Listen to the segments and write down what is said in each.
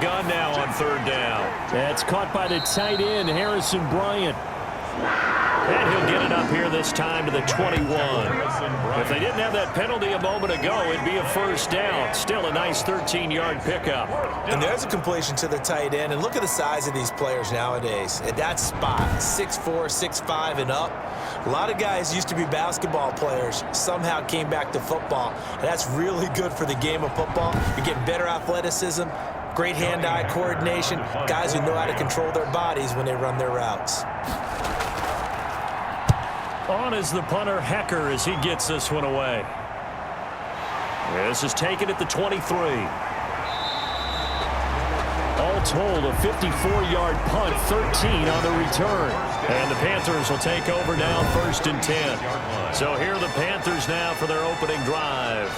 gun now on third down. That's caught by the tight end, Harrison Bryant. And he'll get it up here this time to the 21. If they didn't have that penalty a moment ago, it'd be a first down. Still a nice 13-yard pickup. And there's a completion to the tight end. And look at the size of these players nowadays. At that spot, 6'4", 6'5", and up. A lot of guys used to be basketball players, somehow came back to football. And that's really good for the game of football. You're getting better athleticism, great hand-eye coordination, guys who know how to control their bodies when they run their routes. On is the punter, Hecker, as he gets this one away. This is taken at the 23. All told, a 54-yard punt, 13 on the return. And the Panthers will take over now, 1st and 10. So here are the Panthers now for their opening drive.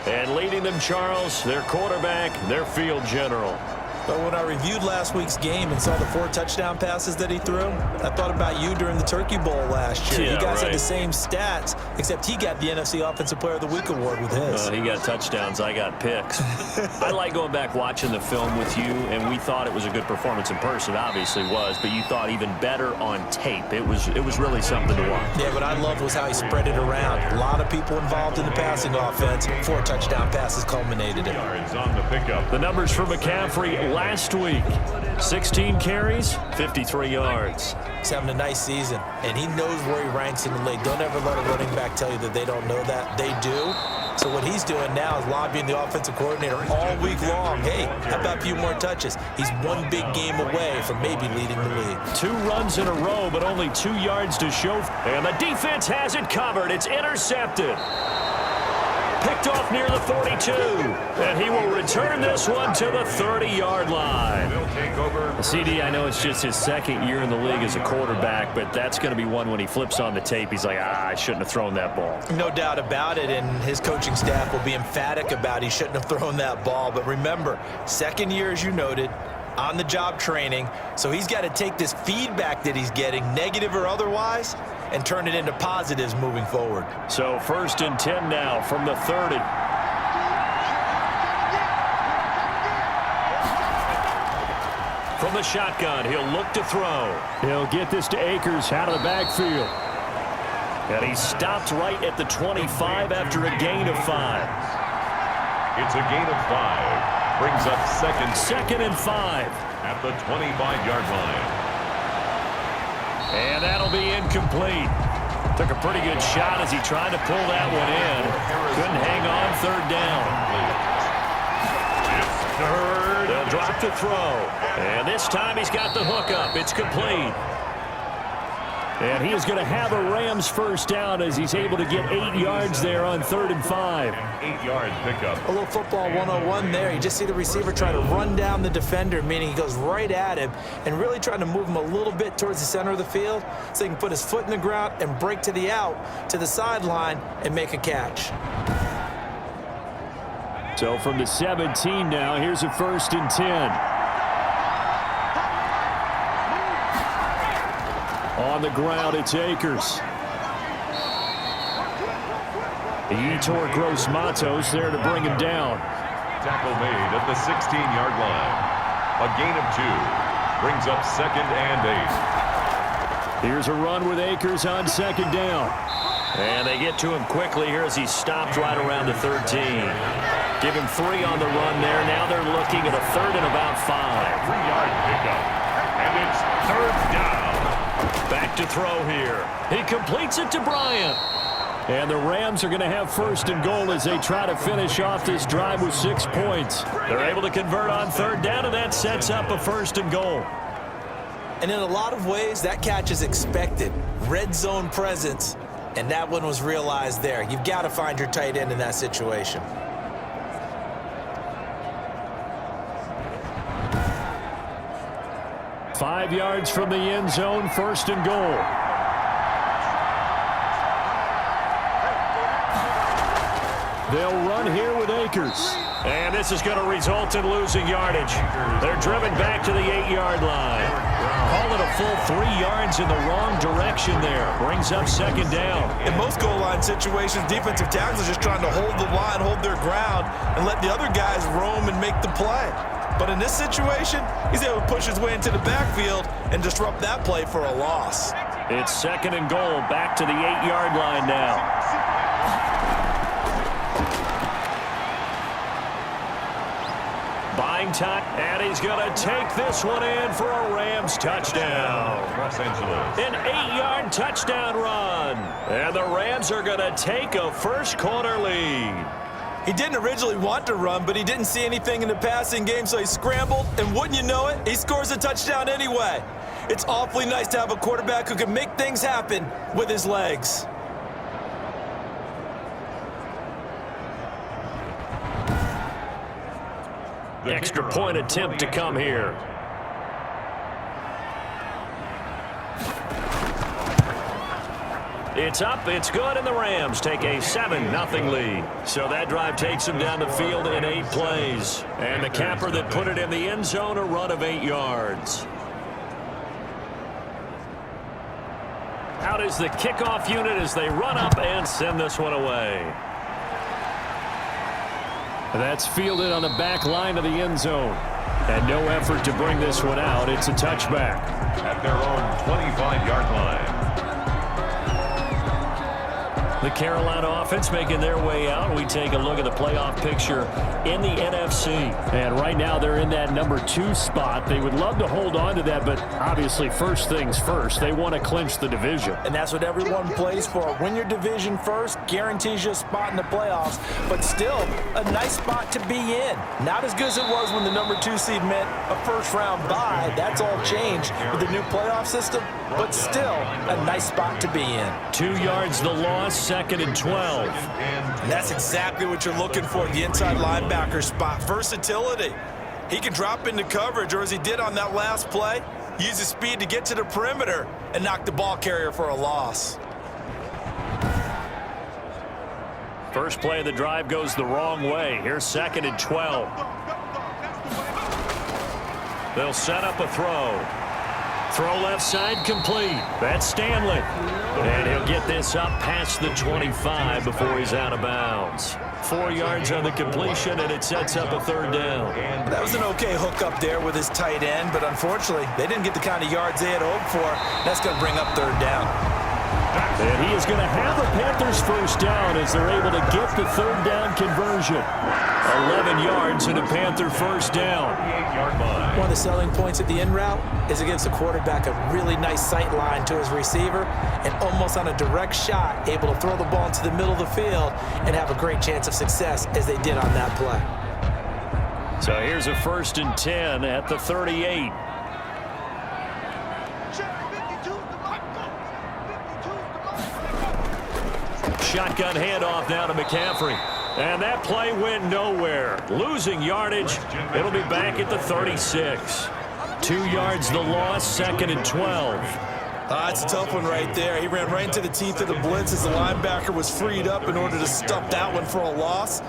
And leading them, Charles, their quarterback, their field general. But when I reviewed last week's game and saw the 4 touchdown passes that he threw, I thought about you during the Turkey Bowl last year. Yeah, you guys right. had the same stats, except he got the NFC Offensive Player of the Week award with his. He got touchdowns. I got picks. I like going back watching the film with you, and we thought it was a good performance in person. Obviously was, but you thought even better on tape. It was really something to watch. Yeah, what I loved was how he spread it around. A lot of people involved in the passing offense. 4 touchdown passes culminated it. The numbers for McCaffrey last week, 16 carries, 53 yards. He's having a nice season, and he knows where he ranks in the league. Don't ever let a running back tell you that they don't know that. They do. So what he's doing now is lobbying the offensive coordinator all week long. Hey, how about a few more touches? He's one big game away from maybe leading the league. 2 runs in a row, but only 2 yards to show. And the defense has it covered. It's intercepted. Picked off near the 42. And he will return this one to the 30-yard line. CD, I know it's just his 2nd year in the league as a quarterback, but that's going to be one when he flips on the tape. He's like, I shouldn't have thrown that ball. No doubt about it, and his coaching staff will be emphatic about he shouldn't have thrown that ball. But remember, 2nd year, as you noted, on-the-job training. So he's got to take this feedback that he's getting, negative or otherwise, and turn it into positives moving forward. So 1st and 10 now from the 30. From the shotgun, he'll look to throw. He'll get this to Akers out of the backfield. And he stopped right at the 25 after a gain of 5. It's a gain of 5. Brings up 2nd and 5. At the 25-yard line. And that'll be incomplete. Took a pretty good shot as he tried to pull that one in. Couldn't hang on 3rd down. They'll drop to throw. And this time he's got the hook up. It's complete. And he is going to have a Rams first down as he's able to get 8 yards there on 3rd and 5. 8-yard pickup. A little football 101 there. You just see the receiver try to run down the defender, meaning he goes right at him and really trying to move him a little bit towards the center of the field so he can put his foot in the ground and break to the out, to the sideline, and make a catch. So from the 17 now, here's a 1st and 10. On the ground, it's Akers. Yetur Gross-Matos there to bring him down. Tackle made at the 16-yard line. A gain of 2. Brings up 2nd and 8. Here's a run with Akers on 2nd down. And they get to him quickly here as he stopped right around the 13. Give him 3 on the run there. Now they're looking at a 3rd and about 5. 3-yard pickup. And it's 3rd down. Back to throw here. He completes it to Bryant. And the Rams are going to have 1st and goal as they try to finish off this drive with 6 points. They're able to convert on 3rd down, and that sets up a 1st and goal. And in a lot of ways, that catch is expected. Red zone presence, and that one was realized there. You've got to find your tight end in that situation. Five yards from the end zone, 1st and goal. They'll run here with Akers. And this is going to result in losing yardage. They're driven back to the 8-yard line. Call it a full 3 yards in the wrong direction there. Brings up 2nd down. In most goal line situations, defensive tackles are just trying to hold the line, hold their ground, and let the other guys roam and make the play. But in this situation, he's able to push his way into the backfield and disrupt that play for a loss. It's 2nd and goal, back to the 8-yard line now. Buying time, and he's going to take this one in for a Rams touchdown. Los Angeles. An 8-yard touchdown run. And the Rams are going to take a first-quarter lead. He didn't originally want to run, but he didn't see anything in the passing game, so he scrambled, and wouldn't you know it, he scores a touchdown anyway. It's awfully nice to have a quarterback who can make things happen with his legs. Extra point attempt to come here. It's up, it's good, and the Rams take a 7-0 lead. So that drive takes them down the field in 8 plays. And the capper that put it in the end zone, a run of 8 yards. Out is the kickoff unit as they run up and send this one away. That's fielded on the back line of the end zone. And no effort to bring this one out. It's a touchback. At their own 25-yard line. The Carolina offense making their way out. We take a look at the playoff picture in the NFC. And right now they're in that number 2 spot. They would love to hold on to that, but obviously first things first. They want to clinch the division. And that's what everyone plays for. Win your division first, guarantees you a spot in the playoffs, but still a nice spot to be in. Not as good as it was when the number 2 seed meant a first-round bye. That's all changed with the new playoff system, but still a nice spot to be in. 2 yards the loss. 2nd and 12. And that's exactly what you're looking for at the inside linebacker spot. Versatility. He can drop into coverage, or as he did on that last play, use his speed to get to the perimeter and knock the ball carrier for a loss. First play of the drive goes the wrong way. Here's 2nd and 12. They'll set up a throw. Throw left side complete. That's Stanley. And he'll get this up past the 25 before he's out of bounds. 4 yards on the completion, and it sets up a 3rd down. That was an okay hook up there with his tight end, but unfortunately, they didn't get the kind of yards they had hoped for. That's going to bring up 3rd down. And he is going to have the Panthers first down as they're able to get the 3rd down conversion. 11 yards and a Panther first down. One of the selling points of the in route is it gives the quarterback a really nice sight line to his receiver and almost on a direct shot able to throw the ball into the middle of the field and have a great chance of success as they did on that play. So here's a 1st and 10 at the 38. Shotgun handoff now to McCaffrey. And that play went nowhere. Losing yardage. It'll be back at the 36. 2 yards the loss, 2nd and 12. That's a tough one right there. He ran right into the teeth of the blitz as the linebacker was freed up in order to stuff that one for a loss.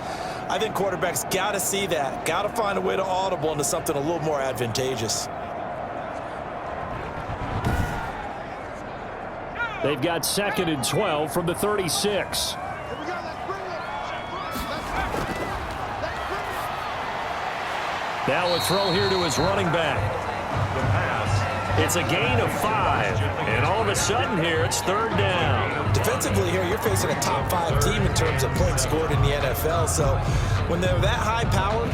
I think quarterbacks got to see that. Got to find a way to audible into something a little more advantageous. They've got 2nd and 12 from the 36. Now a throw here to his running back. The pass. It's a gain of 5. And all of a sudden here, it's 3rd down. Defensively here, you're facing a top 5 team in terms of points scored in the NFL. So when they're that high powered,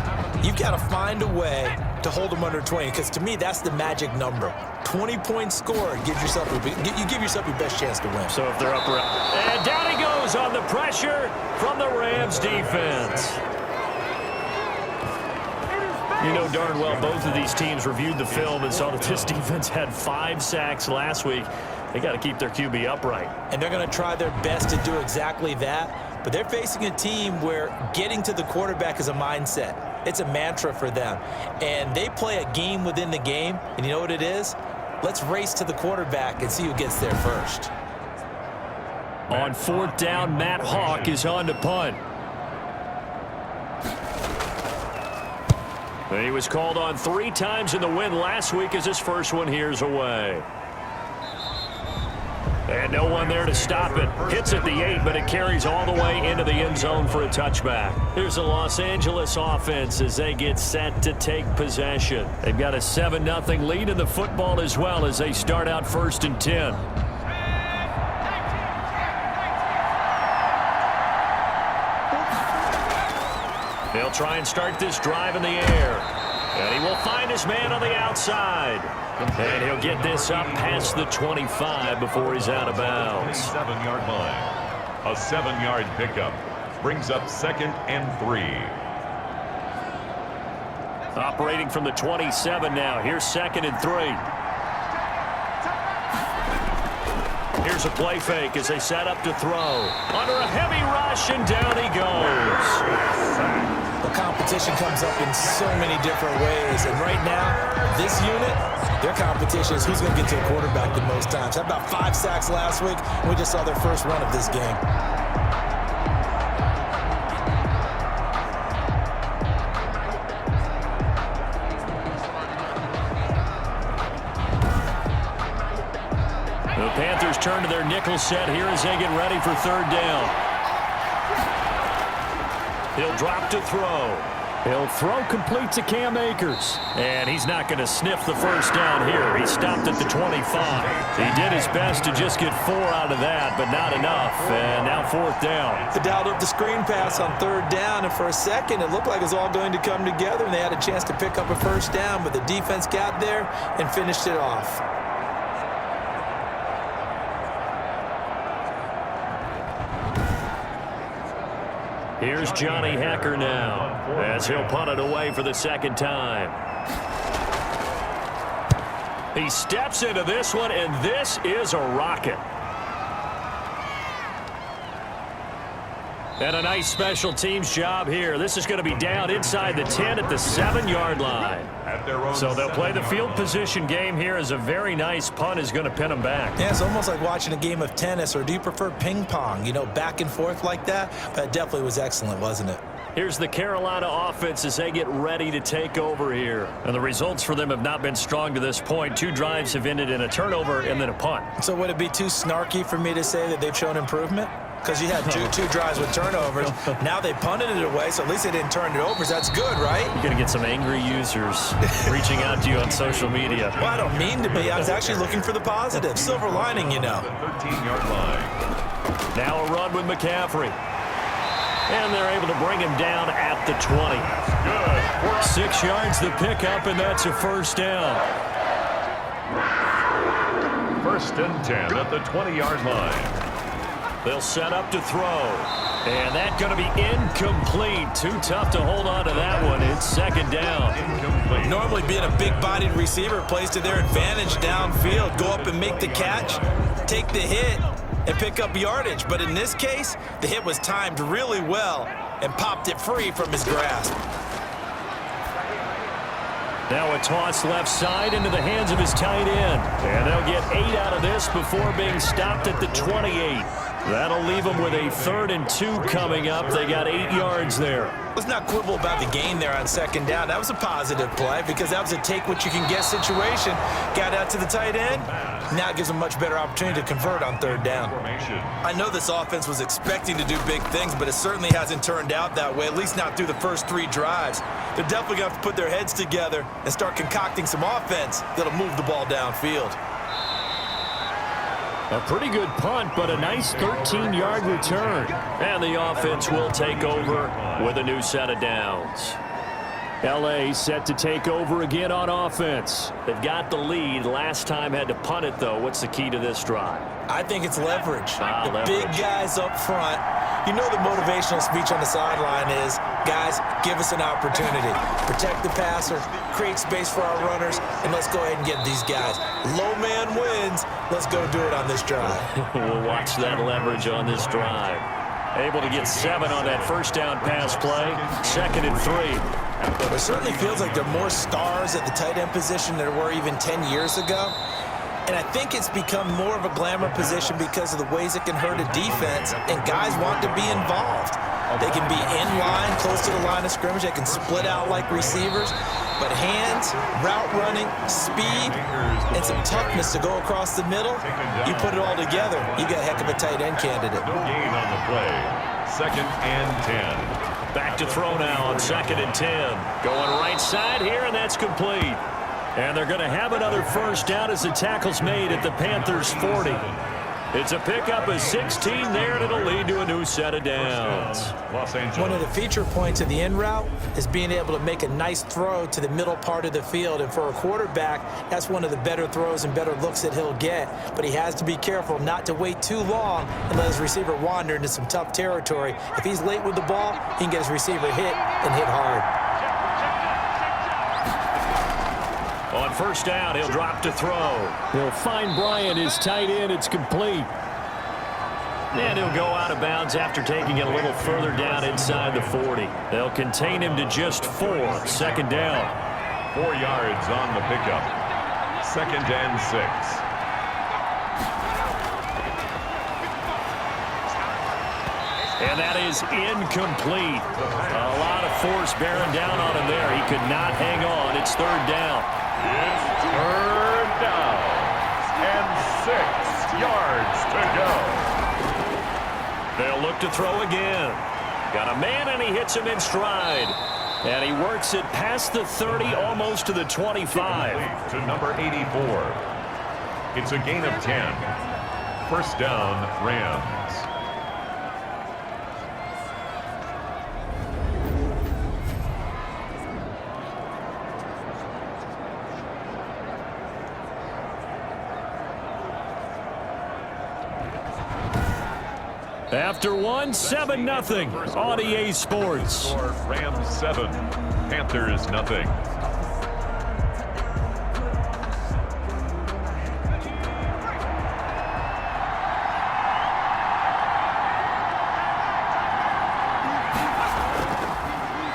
you've got to find a way to hold them under 20. Because to me, that's the magic number. 20 points scored gives yourself you give yourself your best chance to win. So if they're up around. And down he goes on the pressure from the Rams defense. You know darn well both of these teams reviewed the film and saw that this defense had 5 sacks last week. They got to keep their QB upright. And they're going to try their best to do exactly that. But they're facing a team where getting to the quarterback is a mindset. It's a mantra for them. And they play a game within the game. And you know what it is? Let's race to the quarterback and see who gets there first. On 4th down, Matt Hawk is on to punt. He was called on 3 times in the win last week as his first one here's away. And no one there to stop it. Hits at the 8, but it carries all the way into the end zone for a touchback. Here's the Los Angeles offense as they get set to take possession. They've got a 7-0 lead in the football as well as they start out 1st and 10. They'll try and start this drive in the air. And he will find his man on the outside. And he'll get this up past the 25 before he's out of bounds. 7-yard line. A 7-yard pickup brings up 2nd and 3. Operating from the 27 now. Here's 2nd and 3. Here's a play fake as they set up to throw. Under a heavy rush, and down he goes. The competition comes up in so many different ways. And right now, this unit, their competition is who's going to get to the quarterback the most times. How about 5 sacks last week? We just saw their first one of this game. The Panthers turn to their nickel set here as they get ready for 3rd down. He'll drop to throw. He'll throw complete to Cam Akers. And he's not going to sniff the first down here. He stopped at the 25. He did his best to just get 4 out of that, but not enough. And now 4th down. They dialed up the screen pass on 3rd down, and for a second, it looked like it was all going to come together, and they had a chance to pick up a 1st down, but the defense got there and finished it off. Here's Johnny Hecker now as he'll punt it away for the 2nd time. He steps into this one, and this is a rocket. And a nice special teams job here. This is going to be down inside the 10 at the 7-yard line. So they'll play the field position game here as a very nice punt is going to pin them back. Yeah, it's almost like watching a game of tennis, or do you prefer ping pong? You know, back and forth like that? But it definitely was excellent, wasn't it? Here's the Carolina offense as they get ready to take over here. And the results for them have not been strong to this point. 2 drives have ended in a turnover and then a punt. So would it be too snarky for me to say that they've shown improvement? Because you had two drives with turnovers. Now they punted it away, so at least they didn't turn it over. So that's good, right? You're going to get some angry users reaching out to you on social media. Well, I don't mean to be. I was actually looking for the positive. Silver lining, you know. 13-yard line. Now a run with McCaffrey. And they're able to bring him down at the 20. 6 yards the pickup, and that's a 1st down. 1st and 10 at the 20-yard line. They'll set up to throw. And that's going to be incomplete. Too tough to hold on to that one. It's 2nd down. Incomplete. Normally being a big-bodied receiver plays to their advantage downfield. Go up and make the catch, take the hit, and pick up yardage. But in this case, the hit was timed really well and popped it free from his grasp. Now a toss left side into the hands of his tight end. And they'll get 8 out of this before being stopped at the 28. That'll leave them with a 3rd and 2 coming up. They got 8 yards there. Let's not quibble about the gain there on 2nd down. That was a positive play because that was a take-what-you-can-get situation. Got out to the tight end. Now it gives them a much better opportunity to convert on 3rd down. I know this offense was expecting to do big things, but it certainly hasn't turned out that way, at least not through the first 3 drives. They're definitely going to have to put their heads together and start concocting some offense that'll move the ball downfield. A pretty good punt, but a nice 13-yard return. And the offense will take over with a new set of downs. L.A. set to take over again on offense. They've got the lead. Last time had to punt it, though. What's the key to this drive? I think it's leverage. The leverage. Big guys up front. You know the motivational speech on the sideline is, guys, give us an opportunity. Protect the passer, create space for our runners, and let's go ahead and get these guys. Low man wins. Let's go do it on this drive. We'll watch that leverage on this drive. Able to get 7 on that 1st down pass play. 2nd and 3. It certainly feels like there are more stars at the tight end position than there were even 10 years ago. And I think it's become more of a glamour position because of the ways it can hurt a defense, and guys want to be involved. They can be in line, close to the line of scrimmage. They can split out like receivers. But hands, route running, speed, and some toughness to go across the middle, you put it all together, you got a heck of a tight end candidate. No gain on the play. 2nd and 10. Back to throw now on 2nd and 10. Going right side here, and that's complete. And they're going to have another first down as the tackle's made at the Panthers' 40. It's a pickup of 16 there, and it'll lead to a new set of downs. Los Angeles. One of the feature points of the in route is being able to make a nice throw to the middle part of the field. And for a quarterback, that's one of the better throws and better looks that he'll get. But he has to be careful not to wait too long and let his receiver wander into some tough territory. If he's late with the ball, he can get his receiver hit and hit hard. On first down, he'll drop to throw. He'll find Bryant, his tight end. It's complete. And he'll go out of bounds after taking it a little further down inside the 40. They'll contain him to just 4. 2nd down. 4 yards on the pickup. 2nd and 6. And that is incomplete. A lot of force bearing down on him there. He could not hang on. It's 3rd down. It's 3rd down. And 6 yards to go. They'll look to throw again. Got a man, and he hits him in stride. And he works it past the 30, almost to the 25. To number 84. It's a gain of 10. 1st down, Rams. After 1, 7-0 on EA Sports. Rams 7, Panthers nothing.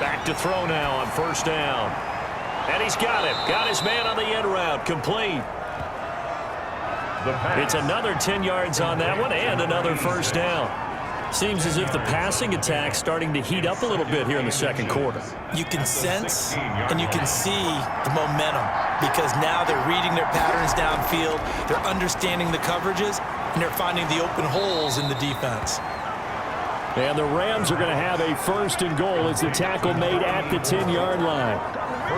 Back to throw now on 1st down. And he's got him. Got his man on the end route. Complete. It's another 10 yards on that one and another 1st down. Seems as if the passing attack's starting to heat up a little bit here in the 2nd quarter. You can sense and you can see the momentum because now they're reading their patterns downfield, they're understanding the coverages, and they're finding the open holes in the defense. And the Rams are going to have a 1st and goal as the tackle made at the 10-yard line.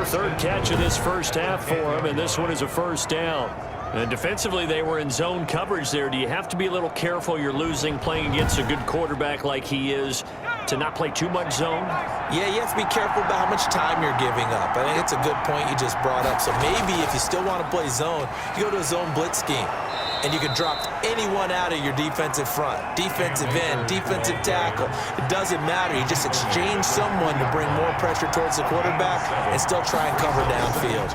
3rd catch of this first half for him, and this one is a 1st down. And defensively, they were in zone coverage there. Do you have to be a little careful? You're losing playing against a good quarterback like he is to not play too much zone? Yeah, you have to be careful about how much time you're giving up. I think it's a good point you just brought up. So maybe if you still want to play zone, you go to a zone blitz scheme. And you can drop anyone out of your defensive front, defensive end, defensive tackle. It doesn't matter. You just exchange someone to bring more pressure towards the quarterback and still try and cover downfield.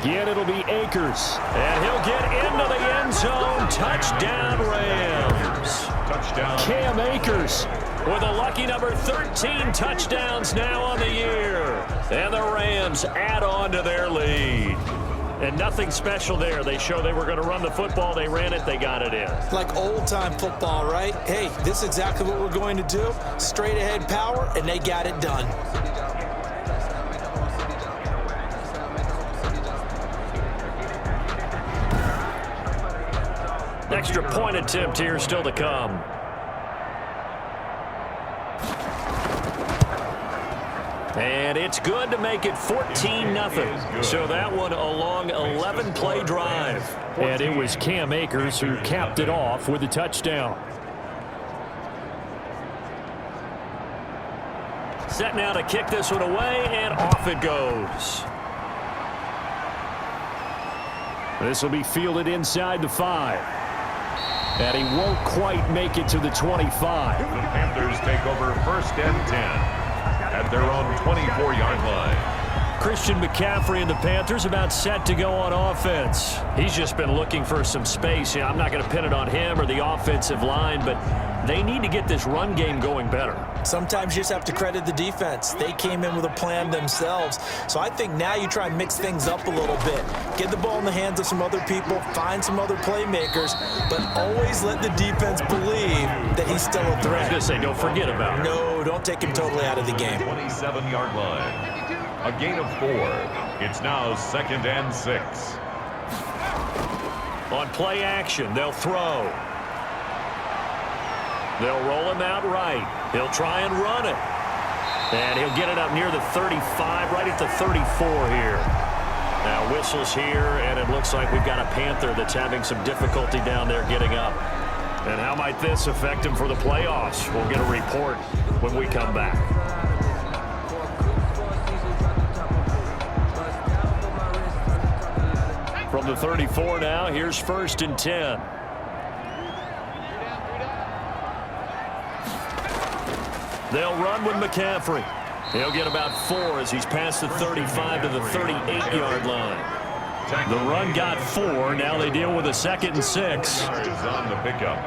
Again, it'll be Akers. And he'll get into the end zone. Touchdown, Rams. Touchdown. Cam Akers with a lucky number 13 touchdowns now on the year. And the Rams add on to their lead. And nothing special there. They show they were going to run the football. They ran it. They got it in. Like old-time football, right? Hey, this is exactly what we're going to do. Straight-ahead power, and they got it done. Extra point attempt here still to come. And it's good to make it 14-0. So that one a long 11-play drive. And it was Cam Akers who capped it off with a touchdown. Set now to kick this one away, and off it goes. This will be fielded inside the 5. And he won't quite make it to the 25. The Panthers take over 1st and 10. At their own 24-yard line. Christian McCaffrey and the Panthers about set to go on offense. He's just been looking for some space. I'm not going to pin it on him or the offensive line, but they need to get this run game going better. Sometimes you just have to credit the defense. They came in with a plan themselves. So I think now you try and mix things up a little bit. Get the ball in the hands of some other people, find some other playmakers, but always let the defense believe that he's still a threat. I was going to say, don't forget about it. No, don't take him totally out of the game. 27-yard line. A gain of 4. It's now 2nd and 6. On play action, they'll throw. They'll roll him out right. He'll try and run it. And he'll get it up near the 35, right at the 34 here. Now whistles here, and it looks like we've got a Panther that's having some difficulty down there getting up. And how might this affect him for the playoffs? We'll get a report when we come back. From the 34 now, here's 1st and 10. They'll run with McCaffrey. He'll get about 4 as he's past the 35 to the 38-yard line. The run got 4. Now they deal with a 2nd and 6. Is on the pickup.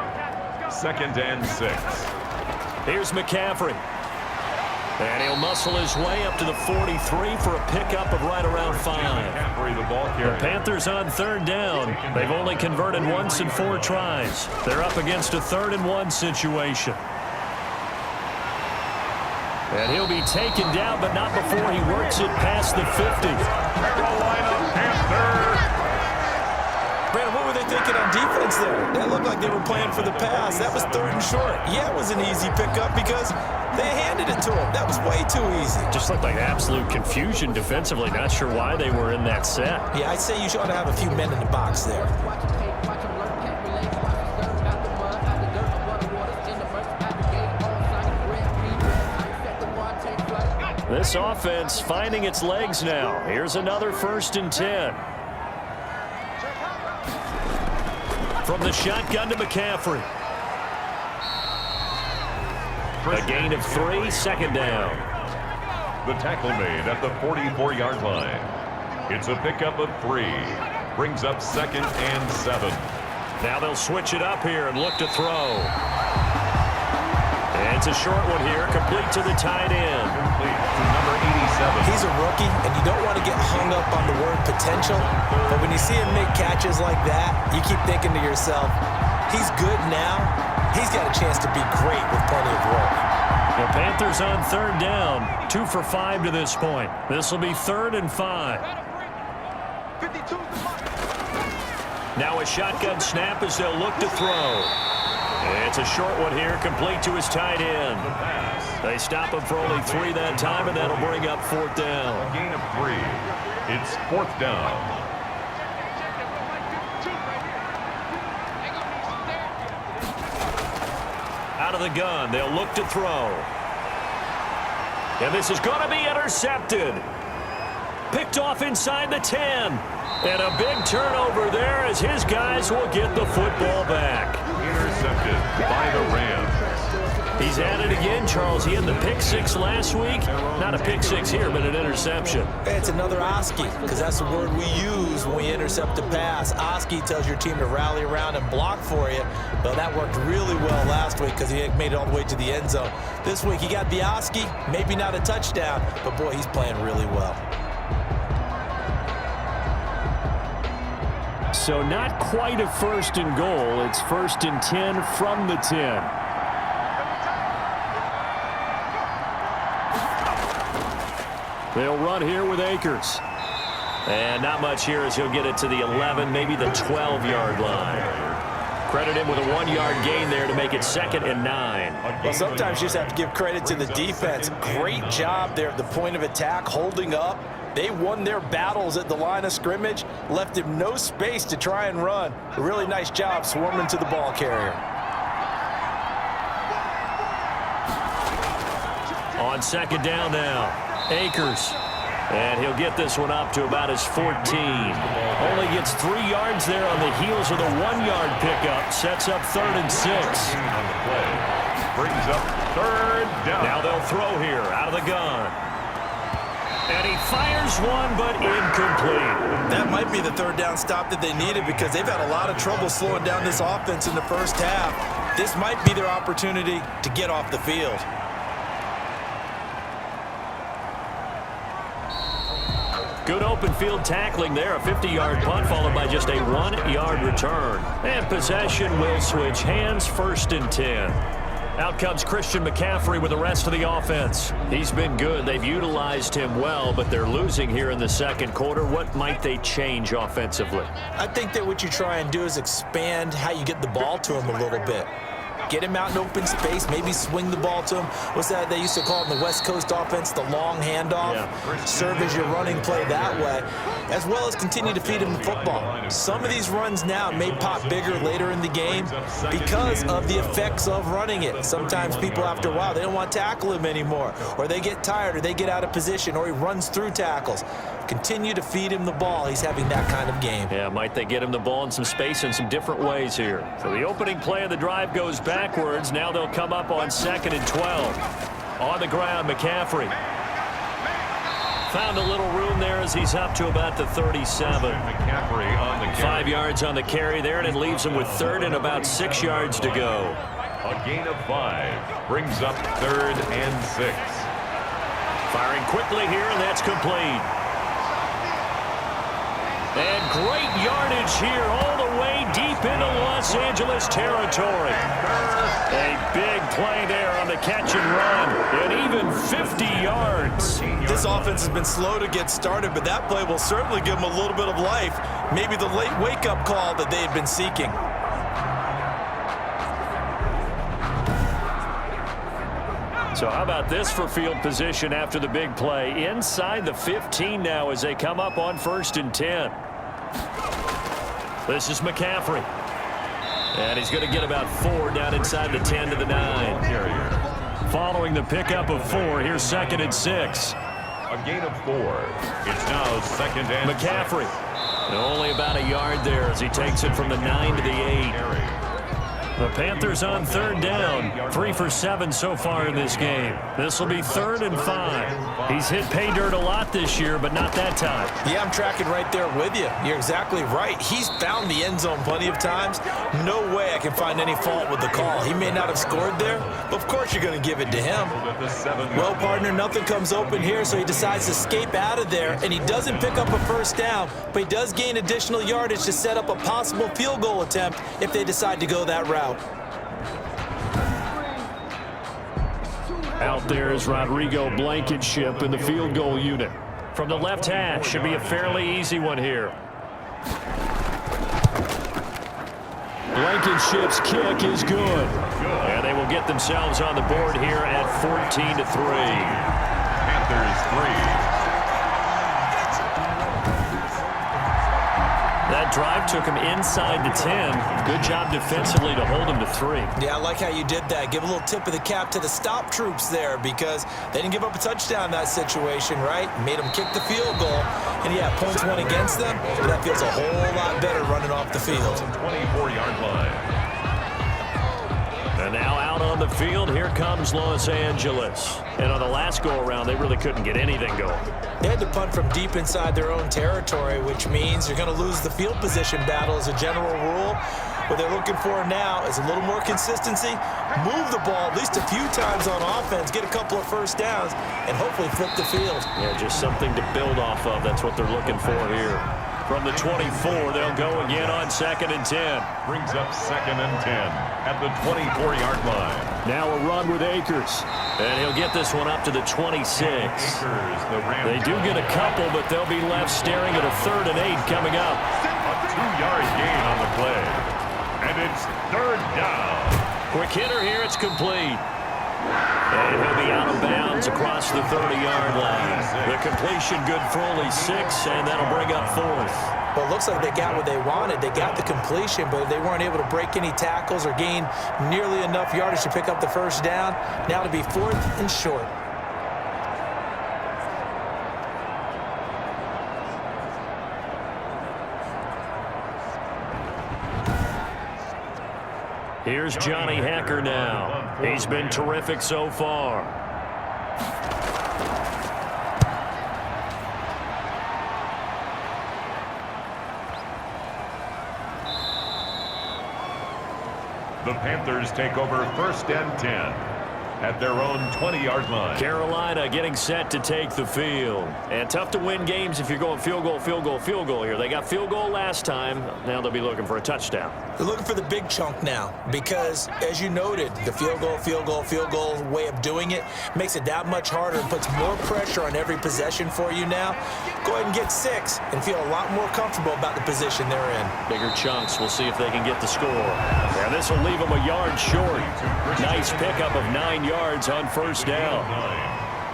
2nd and 6. Here's McCaffrey. And he'll muscle his way up to the 43 for a pickup of right around 5. The Panthers on 3rd down. They've only converted once in 4 tries. They're up against a 3rd and 1 situation. And he'll be taken down, but not before he works it past the 50. Carolina Panthers. Brandon, what were they thinking on defense there? That looked like they were playing for the pass. That was 3rd and short. Yeah, it was an easy pickup because they handed it to him. That was way too easy. Just looked like absolute confusion defensively. Not sure why they were in that set. Yeah, I'd say you ought to have a few men in the box there. This offense finding its legs now. Here's another 1st and 10. From the shotgun to McCaffrey. A gain of 3, 2nd down. The tackle made at the 44-yard line. It's a pickup of 3. Brings up 2nd and 7. Now they'll switch it up here and look to throw. And it's a short one here, complete to the tight end. Complete to number 87. He's a rookie, and you don't want to get hung up on the word potential. But when you see him make catches like that, you keep thinking to yourself, he's good now. He's got a chance to be great with plenty of work. The Panthers on 3rd down, 2 for 5 to this point. This will be 3rd and 5. Now a shotgun snap as they'll look to throw. It's a short one here, complete to his tight end. They stop him for only 3 that time, and that'll bring up 4th down. A gain of 3. It's 4th down. Out of the gun, they'll look to throw. And this is going to be intercepted. Picked off inside the 10. And a big turnover there as his guys will get the football back. Intercepted by the Rams. He's at it again, Charles. He had the pick 6 last week. Not a pick 6 here, but an interception. It's another Oski, because that's the word we use when we intercept a pass. Oski tells your team to rally around and block for you. But that worked really well last week because he made it all the way to the end zone. This week he got the Oski, maybe not a touchdown, but boy, he's playing really well. So not quite a 1st and goal. It's 1st and 10 from the 10. They'll run here with Akers. And not much here as he'll get it to the 11, maybe the 12-yard line. Credit him with a 1-yard gain there to make it 2nd and 9. Well, sometimes you just have to give credit to the defense. Great job there at the point of attack, holding up. They won their battles at the line of scrimmage, left him no space to try and run. A really nice job swarming to the ball carrier. On 2nd down now, Akers. And he'll get this one up to about his 14. Only gets 3 yards there on the heels of the 1-yard pickup. Sets up 3rd and 6. On the play. Brings up 3rd down. Now they'll throw here out of the gun. And he fires one, but incomplete. That might be the third down stop that they needed because they've had a lot of trouble slowing down this offense in the first half. This might be their opportunity to get off the field. Good open field tackling there. A 50-yard punt followed by just a 1-yard return. And possession will switch hands, 1st and 10. Out comes Christian McCaffrey with the rest of the offense. He's been good. They've utilized him well, but they're losing here in the second quarter. What might they change offensively? I think that what you try and do is expand how you get the ball to him a little bit. Get him out in open space, maybe swing the ball to him. What's that they used to call it in the West Coast offense, the long handoff? Yeah. Serve as your running play that way, as well as continue to feed him the football. Some of these runs now may pop bigger later in the game because of the effects of running it. Sometimes people, after a while, they don't want to tackle him anymore, or they get tired, or they get out of position, or he runs through tackles. Continue to feed him the ball. He's having that kind of game. Yeah, might they get him the ball in some space in some different ways here. So the opening play of the drive goes backwards. Now they'll come up on 2nd and 12. On the ground, McCaffrey. Found a little room there as he's up to about the 37. McCaffrey on the carry. 5 yards on the carry there, and it leaves him with 3rd and about 6 yards to go. A gain of 5 brings up 3rd and 6. Firing quickly here, and that's complete. And great yardage here all the way deep into Los Angeles territory. A big play there on the catch and run, and even 50 yards. This offense has been slow to get started, but that play will certainly give them a little bit of life. Maybe the late wake-up call that they had been seeking. So how about this for field position after the big play? Inside the 15 now as they come up on 1st and 10. This is McCaffrey. And he's going to get about 4 down inside the 10 to the 9. Following the pickup of 4, here's 2nd and 6. A gain of 4. It's now 2nd and McCaffrey. And only about a yard there as he takes it from the 9 to the 8. The Panthers on 3rd down. 3 for 7 so far in this game. This will be 3rd and 5. He's hit pay dirt a lot this year, but not that time. Yeah, I'm tracking right there with you. You're exactly right. He's found the end zone plenty of times. No way I can find any fault with the call. He may not have scored there, but of course you're going to give it to him. Well, partner, nothing comes open here, so he decides to escape out of there, and he doesn't pick up a 1st down, but he does gain additional yardage to set up a possible field goal attempt if they decide to go that route. Out there is Rodrigo Blankenship in the field goal unit. From the left hash, should be a fairly easy one here. Blankenship's kick is good. And they will get themselves on the board here at 14-3. Panthers 3. That drive took him inside the 10. Good job defensively to hold him to 3. Yeah, I like how you did that. Give a little tip of the cap to the stop troops there because they didn't give up a touchdown in that situation, right? Made them kick the field goal. And yeah, points went against them, but that feels a whole lot better running off the field. 24-yard line. And now out on the field, here comes Los Angeles. And on the last go-around, they really couldn't get anything going. They had to punt from deep inside their own territory, which means you're going to lose the field position battle as a general rule. What they're looking for now is a little more consistency, move the ball at least a few times on offense, get a couple of 1st downs, and hopefully flip the field. Yeah, just something to build off of. That's what they're looking for here. From the 24, they'll go again on 2nd and 10. Brings up 2nd and 10 at the 24-yard line. Now a run with Akers. And he'll get this one up to the 26. They do get a couple, but they'll be left staring at a 3rd and 8 coming up. A 2-yard gain on the play. And it's 3rd down. Quick hitter here, it's complete. And he'll be out of bounds across the 30-yard line. The completion good for only 6, and that'll bring up 4th. Well, it looks like they got what they wanted. They got the completion, but they weren't able to break any tackles or gain nearly enough yardage to pick up the 1st down. Now to be 4th and short. Here's Johnny Hekker now. He's been terrific so far. The Panthers take over 1st and 10 at their own 20-yard line. Carolina getting set to take the field. And tough to win games if you're going field goal, field goal, field goal here. They got field goal last time. Now they'll be looking for a touchdown. They're looking for the big chunk now because, as you noted, the field goal way of doing it makes it that much harder and puts more pressure on every possession for you now. Go ahead and get 6 and feel a lot more comfortable about the position they're in. Bigger chunks. We'll see if they can get the score. And this will leave them a yard short. Nice pickup of 9 yards on 1st down.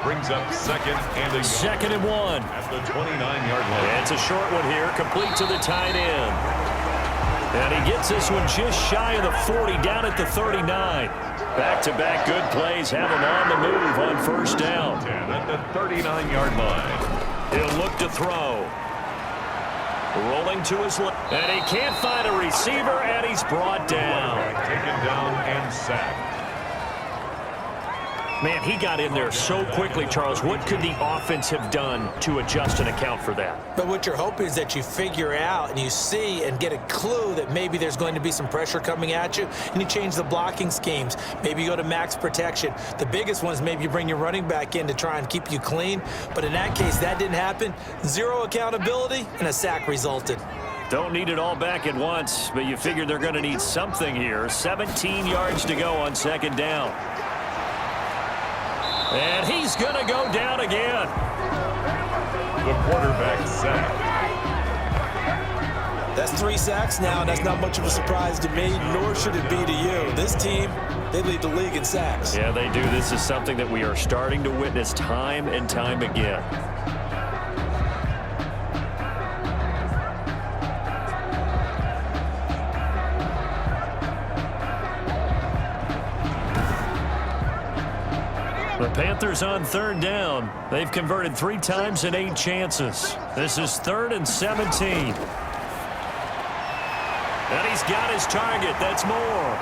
Brings up 2nd and a 2nd and 1. At the 29-yard line. And it's a short one here, complete to the tight end. And he gets this one just shy of the 40, down at the 39. Back-to-back good plays have him on the move on 1st down. At the 39-yard line. He'll look to throw. Rolling to his left. And he can't find a receiver, and he's brought down. Taken down and sacked. Man, he got in there so quickly, Charles. What could the offense have done to adjust and account for that? But what you're hoping is that you figure out and you see and get a clue that maybe there's going to be some pressure coming at you, and you change the blocking schemes. Maybe you go to max protection. The biggest one is maybe you bring your running back in to try and keep you clean. But in that case, that didn't happen. 0 accountability, and a sack resulted. Don't need it all back at once, but you figure they're going to need something here. 17 yards to go on 2nd down. And he's going to go down again. The quarterback sacked. That's 3 sacks now, and that's not much of a surprise to me, nor should it be to you. This team, they lead the league in sacks. Yeah, they do. This is something that we are starting to witness time and time again. The Panthers on 3rd down. They've converted 3 times in 8 chances. This is 3rd and 17. And he's got his target. That's more.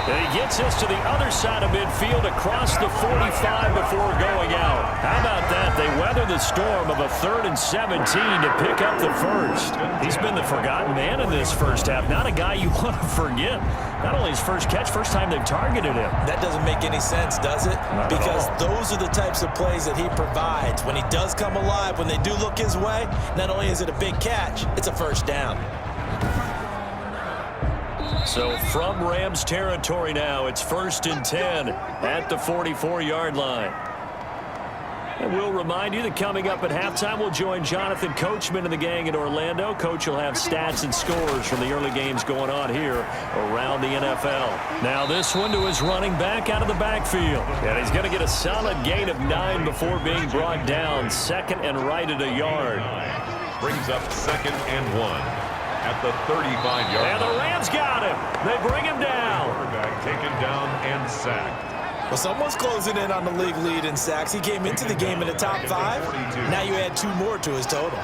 And he gets this to the other side of midfield across the 45 before going out. How about that? They weather the storm of a 3rd and 17 to pick up the first. He's been the forgotten man in this first half. Not a guy you want to forget. Not only his first catch, first time they've targeted him. That doesn't make any sense, does it? Because those are the types of plays that he provides. When he does come alive, when they do look his way, not only is it a big catch, it's a 1st down. So from Rams territory now, it's 1st and 10 at the 44-yard line. And we'll remind you that coming up at halftime, we'll join Jonathan Coachman and the gang in Orlando. Coach will have stats and scores from the early games going on here around the NFL. Now this one to his running back out of the backfield. And he's going to get a solid gain of 9 before being brought down. 2nd and right at a yard. Brings up 2nd and 1. At the 35-yard line. And the Rams got him. They bring him down. Quarterback taken down and sacked. Well, someone's closing in on the league lead in sacks. He came into the game in the top 5. Now you add 2 more to his total.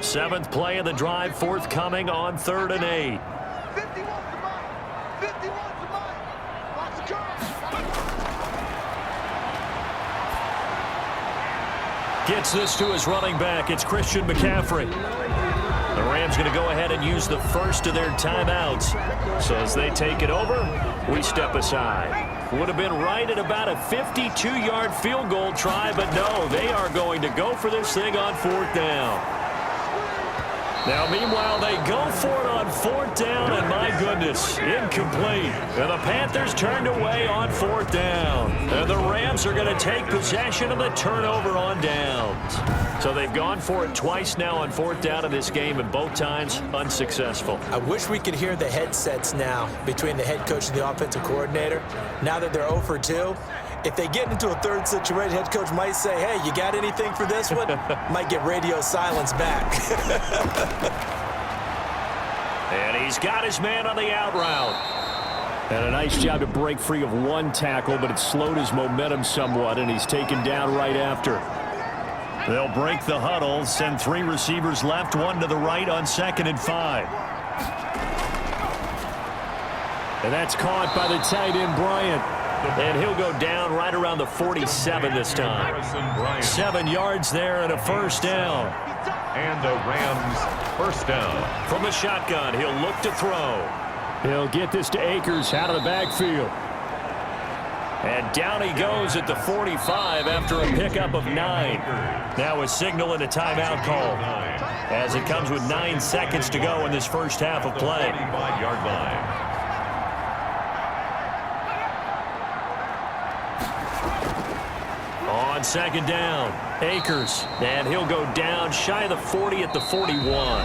Seventh play of the drive forthcoming on 3rd and 8. Gets this to his running back. It's Christian McCaffrey. The Rams going to go ahead and use the first of their timeouts. So as they take it over, we step aside. Would have been right at about a 52-yard field goal try, but no, they are going to go for this thing on 4th down. Now, meanwhile, they go for it on 4th down, and my goodness, incomplete. And the Panthers turned away on 4th down. And the Rams are going to take possession of the turnover on downs. So they've gone for it twice now on 4th down in this game, and both times unsuccessful. I wish we could hear the headsets now between the head coach and the offensive coordinator. Now that they're 0 for 2, if they get into a 3rd situation, head coach might say, hey, you got anything for this one? Might get radio silence back. And he's got his man on the out route. And a nice job to break free of 1 tackle, but it slowed his momentum somewhat, and he's taken down right after. They'll break the huddle, send 3 receivers left, 1 to the right on 2nd and 5. And that's caught by the tight end, Bryant. And he'll go down right around the 47 this time. 7 yards there and a first down. And a Rams first down. From the shotgun, he'll look to throw. He'll get this to Akers out of the backfield. And down he goes at the 45 after a pickup of 9. Now a signal and a timeout call, as it comes with 9 seconds to go in this first half of play. 45-yard line. On second down, Akers, and he'll go down shy of the 40 at the 41.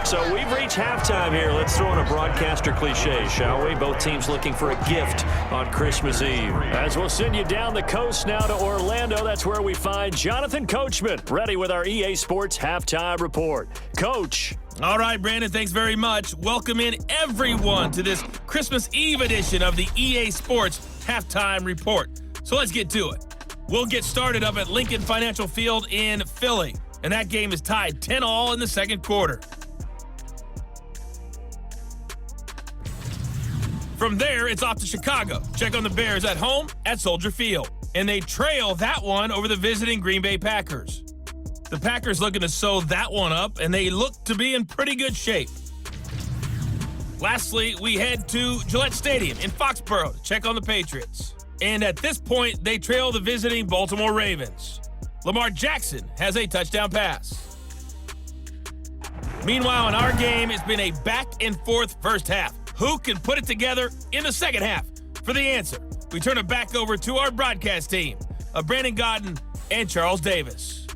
So we've reached halftime here. Let's throw in a broadcaster cliche, shall we? Both teams looking for a gift on Christmas Eve. As we'll send you down the coast now to Orlando, that's where we find Jonathan Coachman, ready with our EA Sports Halftime Report. Coach. All right, Brandon, thanks very much. Welcome in everyone to this Christmas Eve edition of the EA Sports Halftime Report. So let's get to it. We'll get started up at Lincoln Financial Field in Philly, and that game is tied 10-all in the second quarter. From there, it's off to Chicago. Check on the Bears at home at Soldier Field. And they trail that one over the visiting Green Bay Packers. The Packers looking to sew that one up, and they look to be in pretty good shape. Lastly, we head to Gillette Stadium in Foxborough to check on the Patriots. And at this point, they trail the visiting Baltimore Ravens. Lamar Jackson has a touchdown pass. Meanwhile, in our game, it's been a back-and-forth first half. Who can put it together in the second half? For the answer, we turn it back over to our broadcast team of Brandon Godden and Charles Davis.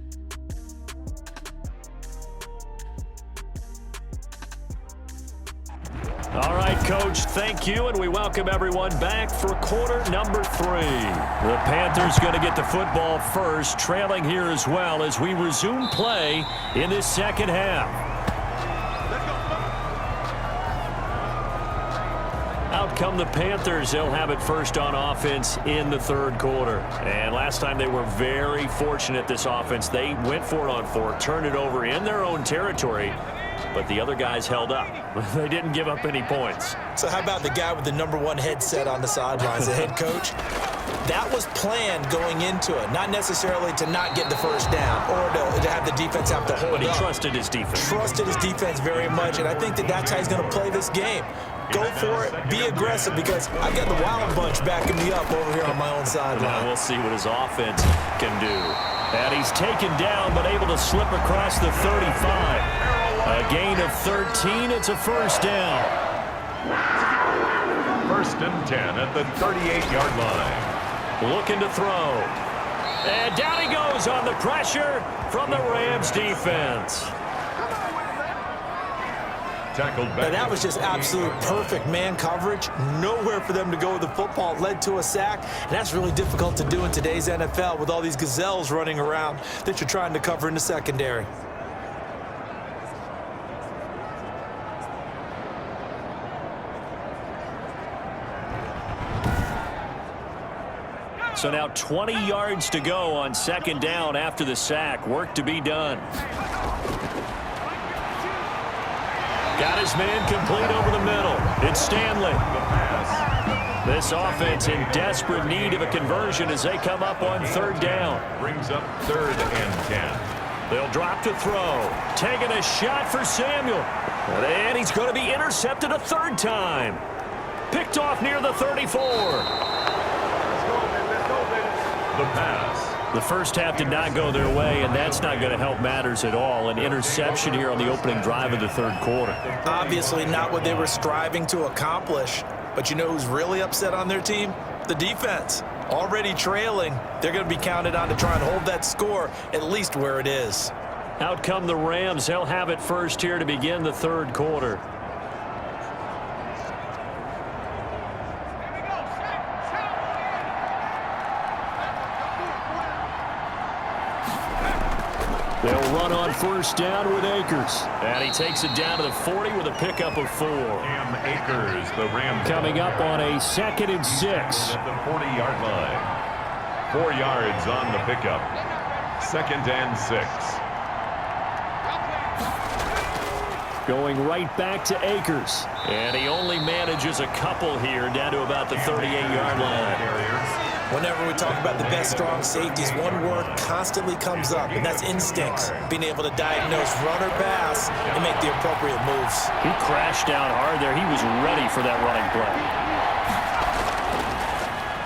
All right, Coach, thank you, and we welcome everyone back for quarter number 3. The Panthers going to get the football first, trailing here as well as we resume play in this second half. Out come the Panthers. They'll have it first on offense in the third quarter. And last time they were very fortunate, this offense. They went for it on 4, turned it over in their own territory, but the other guys held up. They didn't give up any points. So how about the guy with the #1 headset on the sidelines, the head coach? That was planned going into it, not necessarily to not get the first down or to have the defense have to hold up. But he trusted his defense. Trusted his defense very much, and I think that's how he's going to play this game. Go for it, be aggressive, because I got the Wild Bunch backing me up over here on my own sideline. Now we'll see what his offense can do. And he's taken down, but able to slip across the 35. A gain of 13. It's a first down. First and 10 at the 38-yard line. Looking to throw. And down he goes on the pressure from the Rams defense. And that was just absolute perfect man coverage. Nowhere for them to go with the football. It led to a sack. And that's really difficult to do in today's NFL with all these gazelles running around that you're trying to cover in the secondary. So now 20 yards to go on second down after the sack. Work to be done. Got his man complete over the middle. It's Stanley. This offense in desperate need of a conversion as they come up on third down. Brings up 3rd and 10. They'll drop to throw. Taking a shot for Samuel. And he's going to be intercepted a third time. Picked off near the 34. The pass. The first half did not go their way, and that's not going to help matters at all. An interception here on the opening drive of the third quarter. Obviously not what they were striving to accomplish. But you know who's really upset on their team? The defense. Already trailing. They're going to be counted on to try and hold that score at least where it is. Out come the Rams. They'll have it first here to begin the third quarter. They'll run on first down with Akers. And he takes it down to the 40 with a pickup of 4. Cam Akers, the Rams. Coming up on a 2nd and 6. At the 40-yard line. 4 yards on the pickup. 2nd and 6. Going right back to Akers. And he only manages a couple here down to about the 38-yard line. Whenever we talk about the best strong safeties, one word constantly comes up, and that's instincts. Being able to diagnose run or pass and make the appropriate moves. He crashed down hard there. He was ready for that running play.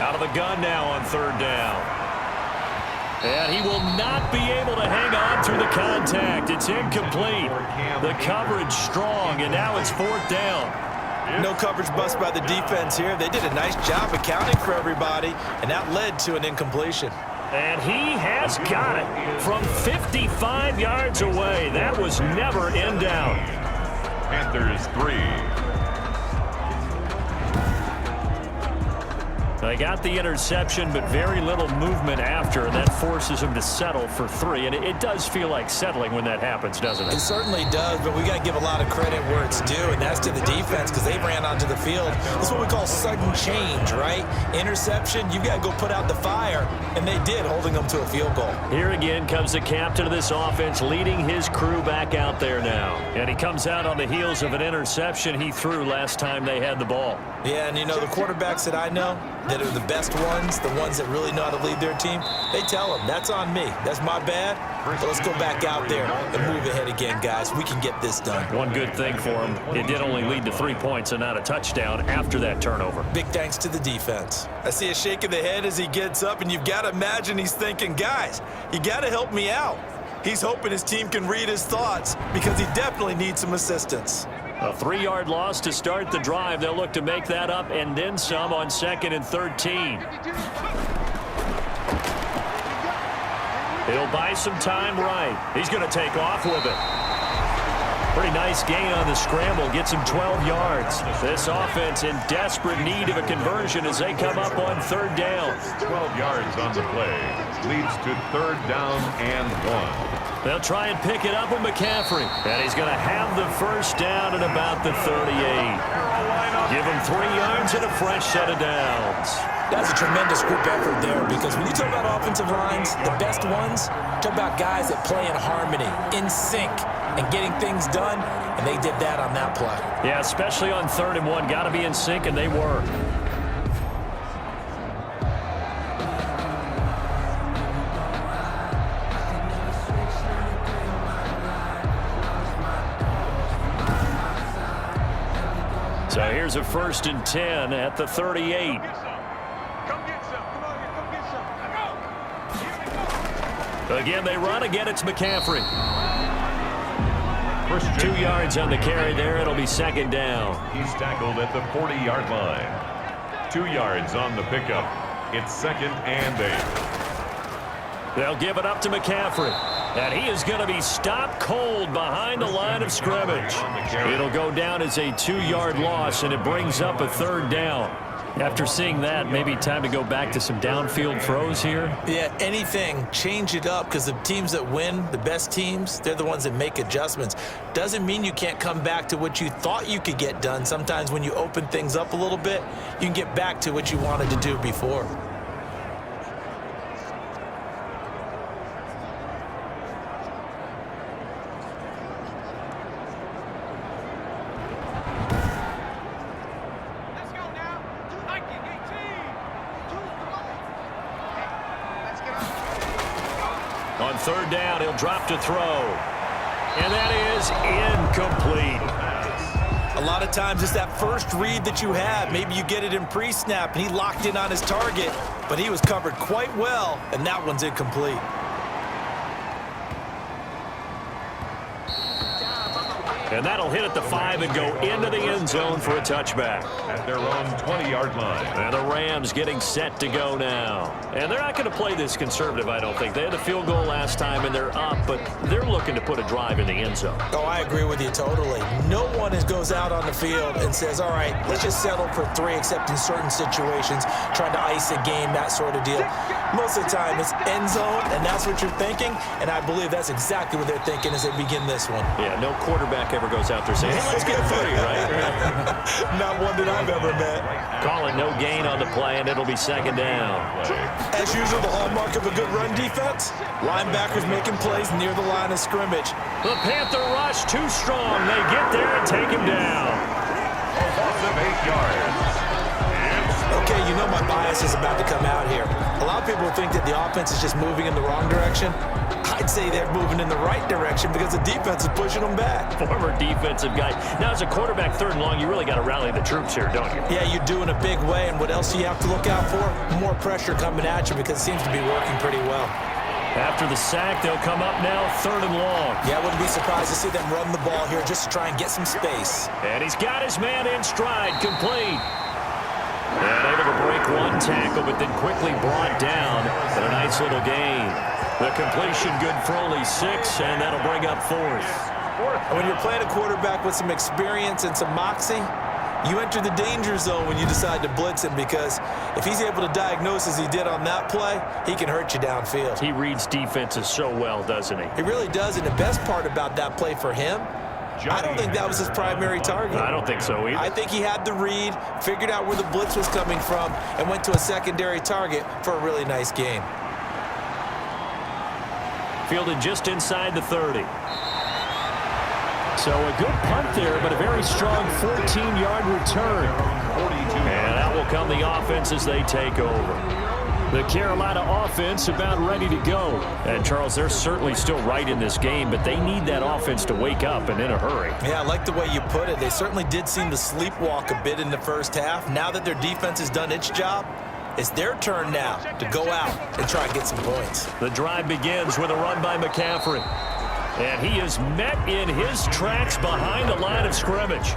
Out of the gun now on third down. And he will not be able to hang on through the contact. It's incomplete. The coverage strong, and now it's fourth down. No coverage bust by the defense here. They did a nice job accounting for everybody, and that led to an incompletion. And he has got it from 55 yards away. That was never in doubt. Panthers 3. They got the interception, but very little movement after, and that forces him to settle for 3. And it does feel like settling when that happens, doesn't it? It certainly does, but we got to give a lot of credit where it's due, and that's to the defense because they ran onto the field. That's what we call sudden change, right? Interception, you got to go put out the fire, and they did, holding them to a field goal. Here again comes the captain of this offense, leading his crew back out there now. And he comes out on the heels of an interception he threw last time they had the ball. Yeah, and you know, the quarterbacks that I know that are the best ones, the ones that really know how to lead their team, they tell them, that's on me. That's my bad. But let's go back out there and move ahead again, guys. We can get this done. One good thing for him, it did only lead to 3 points and not a touchdown after that turnover. Big thanks to the defense. I see a shake of the head as he gets up, and you've got to imagine he's thinking, guys, you got to help me out. He's hoping his team can read his thoughts because he definitely needs some assistance. A 3-yard loss to start the drive. They'll look to make that up and then some on 2nd and 13. He'll buy some time right. He's going to take off with it. Pretty nice gain on the scramble. Gets him 12 yards. This offense in desperate need of a conversion as they come up on third down. 12 yards on the play. Leads to third down and 1. They'll try and pick it up with McCaffrey. And he's going to have the first down at about the 38. Give him 3 yards and a fresh set of downs. That's a tremendous group effort there because when you talk about offensive lines, the best ones, talk about guys that play in harmony, in sync, and getting things done, and they did that on that play. Yeah, especially on 3rd and 1. Got to be in sync, and they were. So here's a 1st and 10 at the 38. Again, they run. Again, it's McCaffrey. 2 yards on the carry there. It'll be 2nd down. He's tackled at the 40-yard line. 2 yards on the pickup. It's 2nd and 8. They'll give it up to McCaffrey. And he is going to be stopped cold behind the line of scrimmage. It'll go down as a 2-yard loss, and it brings up a 3rd down. After seeing that, maybe time to go back to some downfield throws here. Yeah, anything, change it up because the teams that win, the best teams, they're the ones that make adjustments. Doesn't mean you can't come back to what you thought you could get done. Sometimes when you open things up a little bit, you can get back to what you wanted to do before. On 3rd down, he'll drop to throw. And that is incomplete. A lot of times it's that first read that you have. Maybe you get it in pre-snap, and he locked in on his target, but he was covered quite well, and that one's incomplete. And that'll hit at the 5 and go into the end zone for a touchback. At their own 20-yard line. And the Rams getting set to go now. And they're not going to play this conservative, I don't think. They had the field goal last time, and they're up, but they're looking to put a drive in the end zone. Oh, I agree with you totally. No one goes out on the field and says, all right, let's just settle for 3, except in certain situations, trying to ice a game, that sort of deal. Most of the time, it's end zone, and that's what you're thinking, and I believe that's exactly what they're thinking as they begin this one. Yeah, no quarterback ever goes out there saying, hey, let's get 3, right? Not one that I've ever met. Calling no gain on the play, and it'll be second down. As usual, the hallmark of a good run defense, linebackers making plays near the line of scrimmage. The Panther rush too strong. They get there and take him down. Offensive 8 yards. Okay, you know my bias is about to come out here. A lot of people think that the offense is just moving in the wrong direction. I'd say they're moving in the right direction because the defense is pushing them back. Former defensive guy. Now, as a quarterback, 3rd and long, you really got to rally the troops here, don't you? Yeah, you do in a big way, and what else do you have to look out for? More pressure coming at you because it seems to be working pretty well. After the sack, they'll come up now 3rd and long. Yeah, I wouldn't be surprised to see them run the ball here just to try and get some space. And he's got his man in stride, complete. And able to break one tackle, but then quickly brought down. But a nice little gain. The completion good for only 6, and that'll bring up 4th. When you're playing a quarterback with some experience and some moxie, you enter the danger zone when you decide to blitz him, because if he's able to diagnose as he did on that play, he can hurt you downfield. He reads defenses so well, doesn't he? He really does, and the best part about that play for him, I don't think that was his primary target. I don't think so either. I think he had the read, figured out where the blitz was coming from, and went to a secondary target for a really nice gain. Fielded just inside the 30. So a good punt there, but a very strong 14-yard return. And that will come the offense as they take over. The Carolina offense about ready to go. And, Charles, they're certainly still right in this game, but they need that offense to wake up and in a hurry. Yeah, I like the way you put it. They certainly did seem to sleepwalk a bit in the first half. Now that their defense has done its job, it's their turn now to go out and try and get some points. The drive begins with a run by McCaffrey. And he is met in his tracks behind the line of scrimmage.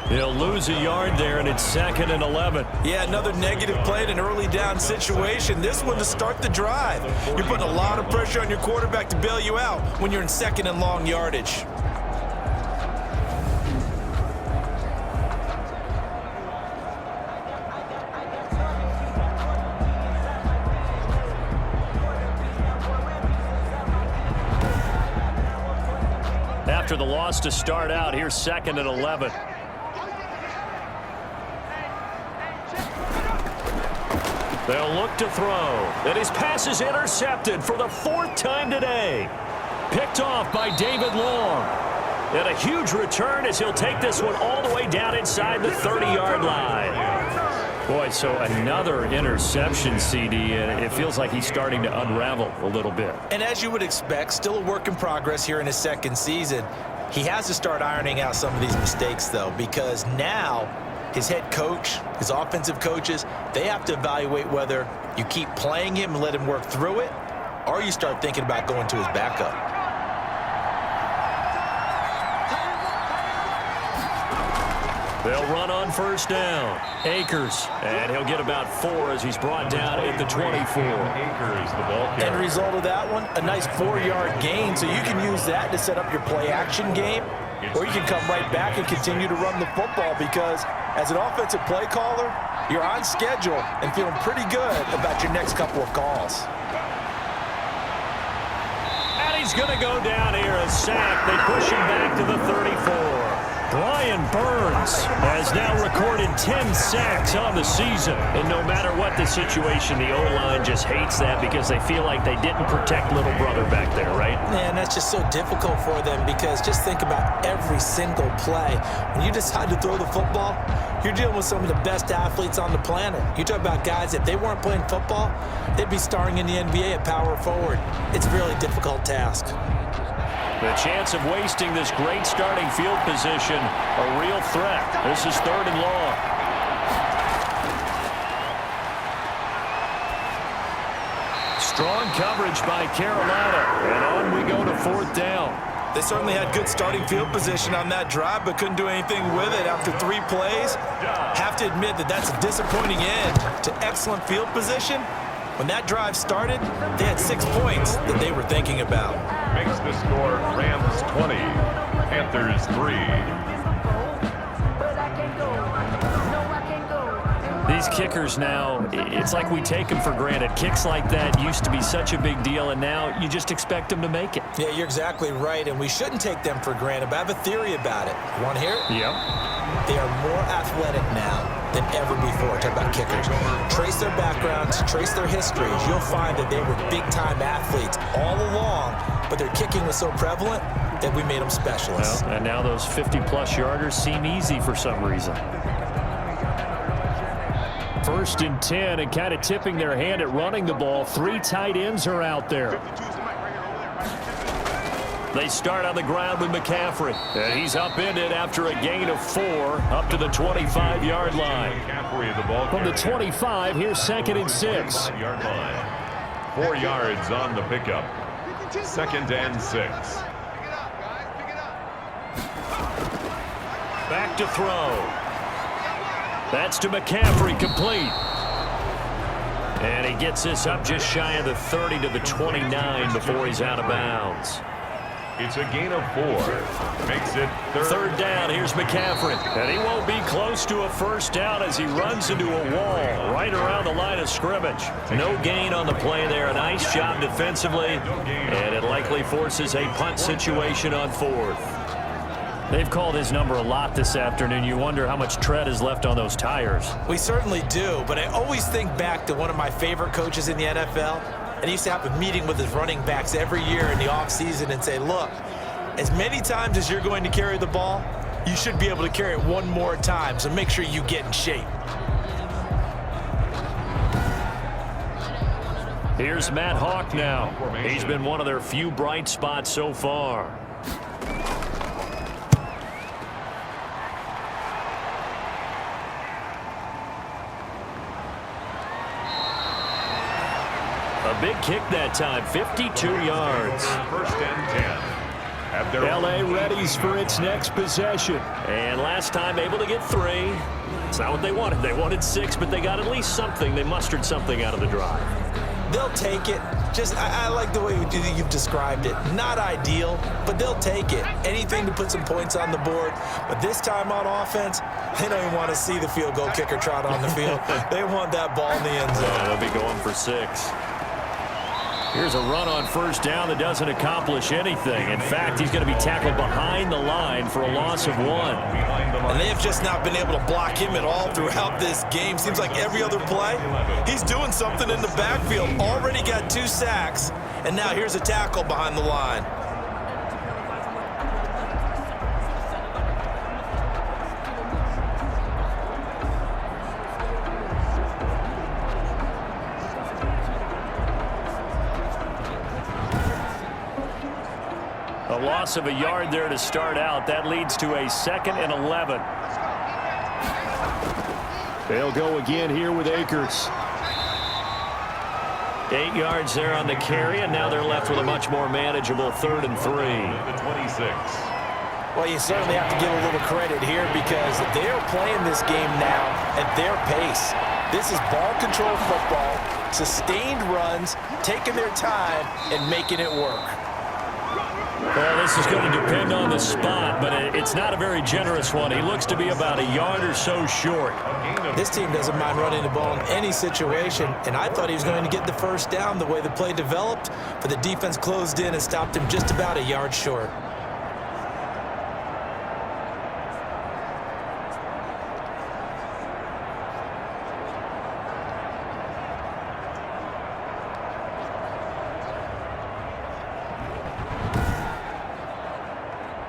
He'll lose a yard there, and it's 2nd and 11. Yeah, another negative play in an early down situation. This one to start the drive. You're putting a lot of pressure on your quarterback to bail you out when you're in 2nd and long yardage. After the loss to start out, here's 2nd and 11. They'll look to throw. And his pass is intercepted for the 4th time today. Picked off by David Long. And a huge return as he'll take this one all the way down inside the 30-yard line. Boy, so another interception, CD, and it feels like he's starting to unravel a little bit. And as you would expect, still a work in progress here in his 2nd season. He has to start ironing out some of these mistakes, though, because now his head coach, his offensive coaches, they have to evaluate whether you keep playing him and let him work through it, or you start thinking about going to his backup. They'll run on 1st down. Akers, and he'll get about 4 as he's brought down at the 24. Akers, the ball carrier. End result of that one, a nice 4-yard gain, so you can use that to set up your play-action game, or you can come right back and continue to run the football, because as an offensive play caller, you're on schedule and feeling pretty good about your next couple of calls. And he's going to go down here, a sack. They push him back to the 34. Brian Burns has now recorded 10 sacks on the season. And no matter what the situation, the O-line just hates that because they feel like they didn't protect little brother back there, right? Man, that's just so difficult for them, because just think about every single play. When you decide to throw the football, you're dealing with some of the best athletes on the planet. You talk about guys, if they weren't playing football, they'd be starring in the NBA at power forward. It's a really difficult task. The chance of wasting this great starting field position, a real threat. This is 3rd and long. Strong coverage by Carolina, and on we go to 4th down. They certainly had good starting field position on that drive, but couldn't do anything with it after 3 plays. Have to admit that that's a disappointing end to excellent field position. When that drive started, they had 6 points that they were thinking about. Makes the score Rams 20, Panthers 3. These kickers now, it's like we take them for granted. Kicks like that used to be such a big deal, and now you just expect them to make it. Yeah, you're exactly right, and we shouldn't take them for granted, but I have a theory about it. You want to hear it? Yep. they are more athletic now than ever before. Talk about kickers. Trace their backgrounds, trace their histories. You'll find that they were big-time athletes all along, but their kicking was so prevalent that we made them specialists. Well, and now those 50-plus yarders seem easy for some reason. 1st and 10, and kind of tipping their hand at running the ball. 3 tight ends are out there. They start on the ground with McCaffrey. And he's upended after a gain of 4 up to the 25-yard line. From the 25, here's 2nd and 6. 4 yards on the pickup. 2nd and 6. Back to throw. That's to McCaffrey, complete. And he gets this up just shy of the 30 to the 29 before he's out of bounds. It's a gain of 4. Makes it 3rd down. Here's McCaffrey. And he won't be close to a 1st down as he runs into a wall right around the line of scrimmage. No gain on the play there. A nice job defensively. And it likely forces a punt situation on 4th. They've called his number a lot this afternoon. You wonder how much tread is left on those tires. We certainly do, but I always think back to one of my favorite coaches in the NFL. And he used to have a meeting with his running backs every year in the offseason and say, look, as many times as you're going to carry the ball, you should be able to carry it one more time, so make sure you get in shape. Here's Matt Hawk now. He's been one of their few bright spots so far. A big kick that time, 52 yards. 1st and 10. L.A. readies for its next possession. And last time able to get 3. It's not what they wanted. They wanted 6, but they got at least something. They mustered something out of the drive. They'll take it. I like the way you've described it. Not ideal, but they'll take it. Anything to put some points on the board. But this time on offense, they don't even want to see the field goal kicker trot on the field. They want that ball in the end zone. Yeah, they'll be going for 6. Here's a run on 1st down that doesn't accomplish anything. In fact, he's going to be tackled behind the line for a loss of 1. And they have just not been able to block him at all throughout this game. Seems like every other play, he's doing something in the backfield. Already got 2 sacks, and now here's a tackle behind the line. A loss of a yard there to start out. That leads to a 2nd and 11. They'll go again here with Akers. 8 yards there on the carry, and now they're left with a much more manageable 3rd and 3. The 26. Well, you certainly have to give a little credit here because they are playing this game now at their pace. This is ball control football, sustained runs, taking their time, and making it work. Well, this is going to depend on the spot, but it's not a very generous one. He looks to be about a yard or so short. This team doesn't mind running the ball in any situation, and I thought he was going to get the 1st down the way the play developed, but the defense closed in and stopped him just about a yard short.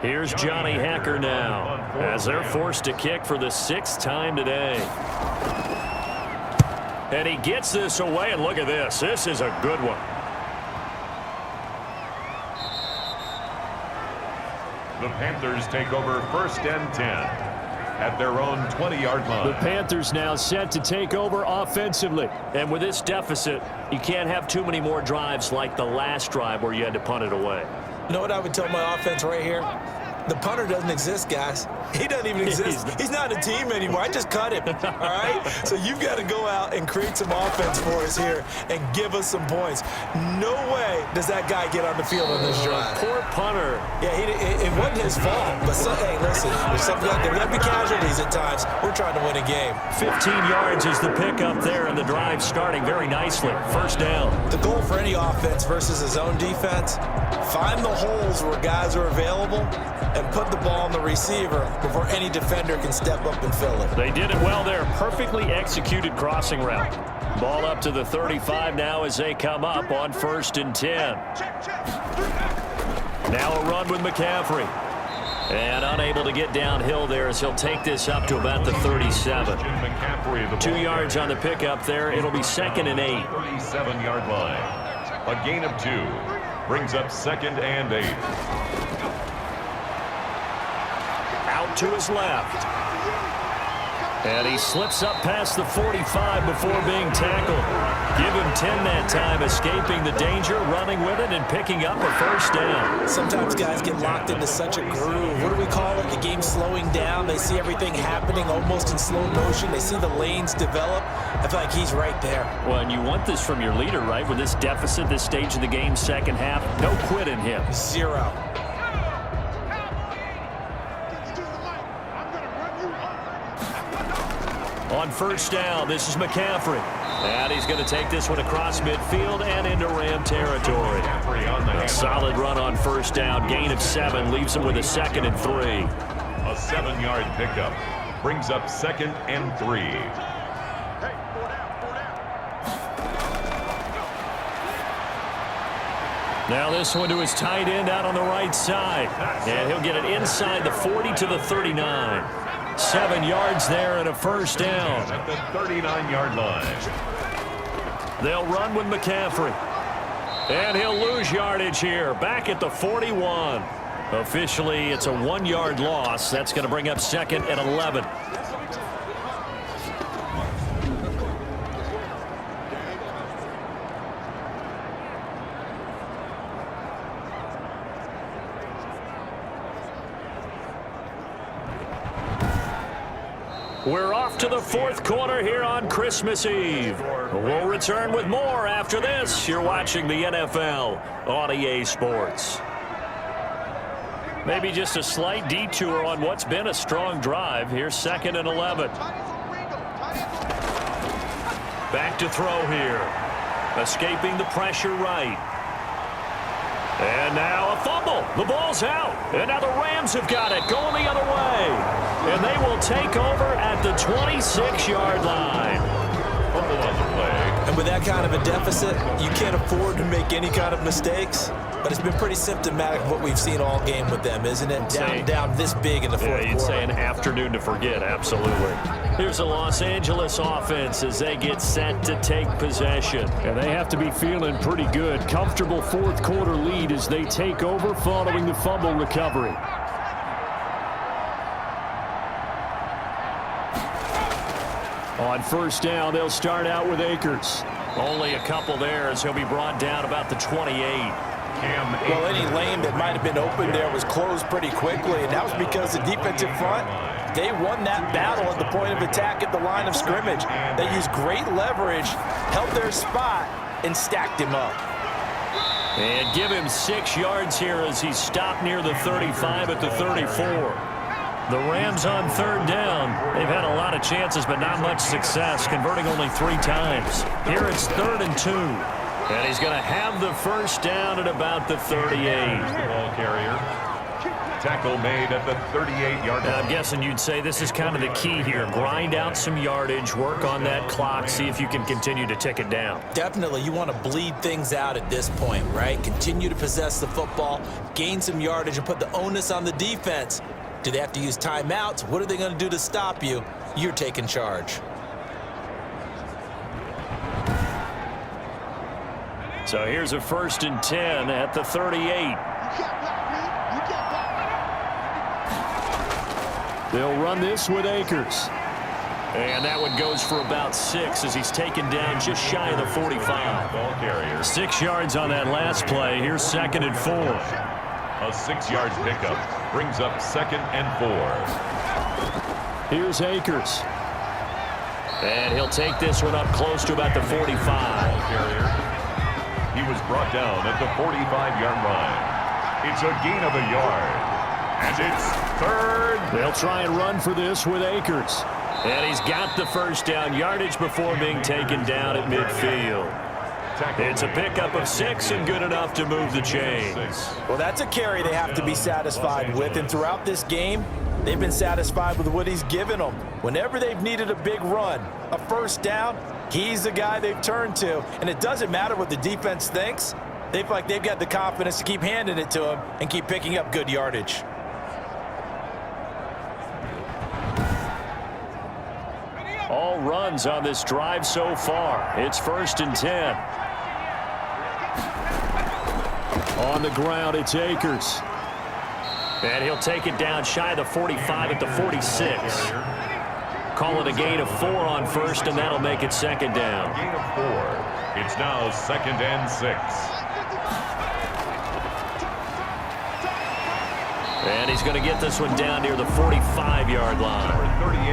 Here's Johnny Hacker now as they're forced to kick for the 6th time today. And he gets this away, and look at this. This is a good one. The Panthers take over 1st and 10 at their own 20-yard line. The Panthers now set to take over offensively. And with this deficit, you can't have too many more drives like the last drive where you had to punt it away. You know what I would tell my offense right here? The punter doesn't exist, guys. He doesn't even exist. He's not a team anymore. I just cut him, all right? So you've got to go out and create some offense for us here and give us some points. No way does that guy get on the field on this drive. Poor punter. Yeah, it wasn't his fault. But, hey, listen, there will be casualties at times. We're trying to win a game. 15 yards is the pickup there, and the drive starting very nicely. 1st down. The goal for any offense versus his own defense, find the holes where guys are available and put the ball on the receiver before any defender can step up and fill it. They did it well there. Perfectly executed crossing route. Ball up to the 35 now as they come up on 1st and 10. Now a run with McCaffrey. And unable to get downhill there as he'll take this up to about the 37. 2 yards on the pickup there. It'll be 2nd and 8. 37-yard line. A gain of 2 brings up 2nd and 8. Out to his left. And he slips up past the 45 before being tackled. Give him 10 that time, escaping the danger, running with it, and picking up a 1st down. Sometimes guys get locked into such a groove. What do we call it? The game slowing down. They see everything happening almost in slow motion. They see the lanes develop. I feel like he's right there. Well, and you want this from your leader, right? With this deficit, this stage of the game, second half, no quit in him. 0. On 1st down, this is McCaffrey. And he's going to take this one across midfield and into Ram territory. A solid run on 1st down. Gain of 7 leaves him with a 2nd and 3. A 7-yard pickup brings up 2nd and 3. Now this one to his tight end out on the right side. And he'll get it inside the 40 to the 39. 7 yards there and a 1st down. At the 39-yard line. They'll run with McCaffrey. And he'll lose yardage here. Back at the 41. Officially, it's a 1-yard loss. That's going to bring up 2nd and 11. We're off to the 4th quarter here on Christmas Eve. We'll return with more after this. You're watching the NFL on EA Sports. Maybe just a slight detour on what's been a strong drive. Here's 2nd and 11. Back to throw here. Escaping the pressure right. And now a fumble. The ball's out. And now the Rams have got it. Going the other way. And they will take over at the 26-yard line. Fumble on the play. And with that kind of a deficit, you can't afford to make any kind of mistakes. But it's been pretty symptomatic of what we've seen all game with them, isn't it? Down this big in the 4th quarter. You'd say an afternoon to forget, absolutely. Here's the Los Angeles offense as they get set to take possession. And they have to be feeling pretty good. Comfortable 4th quarter lead as they take over following the fumble recovery. On 1st down, they'll start out with Akers. Only a couple there as he'll be brought down about the 28. Well, any lane that might have been open there was closed pretty quickly, and that was because the defensive front, they won that battle at the point of attack at the line of scrimmage. They used great leverage, held their spot, and stacked him up. And give him 6 yards here as he's stopped near the 35 at the 34. The Rams on 3rd down. They've had a lot of chances, but not much success, converting only 3 times. Here it's 3rd and 2. And he's going to have the 1st down at about the 38. The ball carrier. Tackle made at the 38-yard line. I'm guessing you'd say this is kind of the key here. Grind out some yardage, work on that clock, see if you can continue to tick it down. Definitely, you want to bleed things out at this point, right? Continue to possess the football, gain some yardage, and put the onus on the defense. Do they have to use timeouts? What are they going to do to stop you? You're taking charge. So here's a 1st and 10 at the 38. They'll run this with Akers. And that one goes for about 6 as he's taken down just shy of the 45. Ball carrier. 6 yards on that last play. Here's 2nd and 4. A 6-yard pickup brings up 2nd and 4. Here's Akers. And he'll take this one up close to about the 45. Ball carrier. He was brought down at the 45-yard line. It's a gain of a yard. And it's 3rd. They'll try and run for this with Akers. And he's got the 1st down yardage before being taken down at midfield. It's a pickup of 6 and good enough to move the chains. Well, that's a carry they have to be satisfied with, and throughout this game, they've been satisfied with what he's given them. Whenever they've needed a big run, a first down, he's the guy they've turned to, and it doesn't matter what the defense thinks. They feel like they've got the confidence to keep handing it to him and keep picking up good yardage. All runs on this drive so far. It's 1st and 10. On the ground, it's Akers. And he'll take it down shy of the 45 at the 46. Call it a gain of 4 on 1st, and that'll make it 2nd down. Gain of 4. It's now 2nd and 6. And he's going to get this one down near the 45-yard line. Number 38.